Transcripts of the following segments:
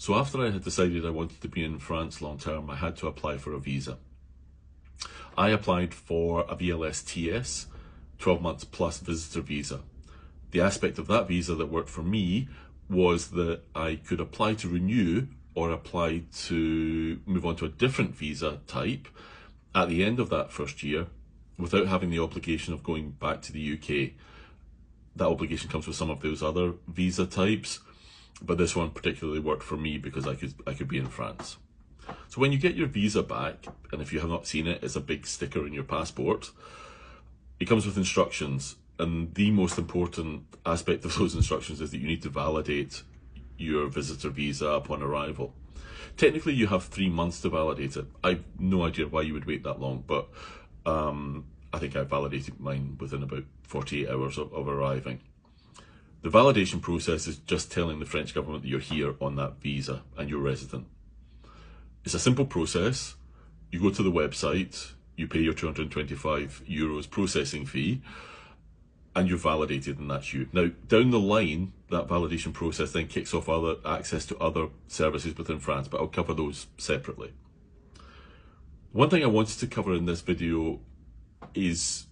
So after I had decided I wanted to be in France long term, I had to apply for a visa. I applied for a VLSTS, 12 months plus visitor visa. The aspect of that visa that worked for me was that I could apply to renew or apply to move on to a different visa type at the end of that first year without having the obligation of going back to the UK. That obligation comes with some of those other visa types, but this one particularly worked for me because I could be in France. So when you get your visa back, and if you have not seen it, it's a big sticker in your passport. It comes with instructions, and the most important aspect of those instructions is that you need to validate your visitor visa upon arrival. Technically, you have 3 months to validate it. I've no idea why you would wait that long, but I think I validated mine within about 48 hours of arriving. The validation process is just telling the French government that you're here on that visa and you're resident. It's a simple process. You go to the website, you pay your €225 processing fee, and you're validated, and that's you. Now, down the line, that validation process then kicks off other access to other services within France, but I'll cover those separately. One thing I wanted to cover in this video is,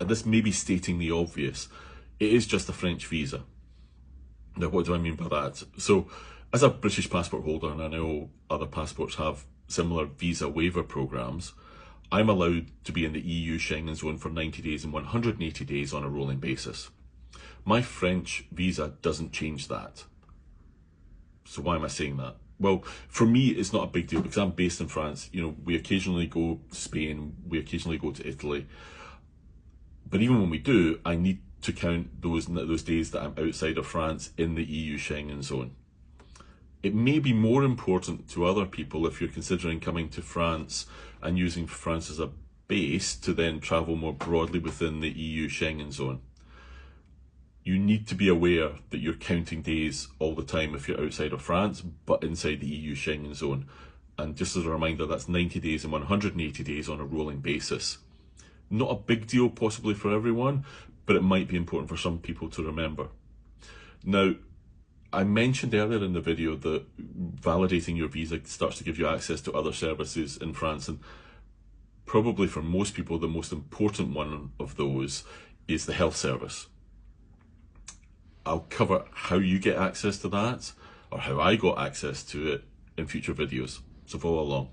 and this may be stating the obvious, it is just a French visa. Now, what do I mean by that? So, as a British passport holder, and I know other passports have similar visa waiver programs, I'm allowed to be in the EU Schengen zone for 90 days and 180 days on a rolling basis. My French visa doesn't change that. So why am I saying that? Well, for me, it's not a big deal because I'm based in France. You know, we occasionally go to Spain, we occasionally go to Italy. But even when we do, I need to count those days that I'm outside of France in the EU Schengen zone. It may be more important to other people if you're considering coming to France and using France as a base to then travel more broadly within the EU Schengen zone. You need to be aware that you're counting days all the time if you're outside of France, but inside the EU Schengen zone. And just as a reminder, that's 90 days and 180 days on a rolling basis. Not a big deal possibly for everyone, but it might be important for some people to remember. Now, I mentioned earlier in the video that validating your visa starts to give you access to other services in France, and probably for most people the most important one of those is the health service. I'll cover how you get access to that, or how I got access to it in future videos, so follow along.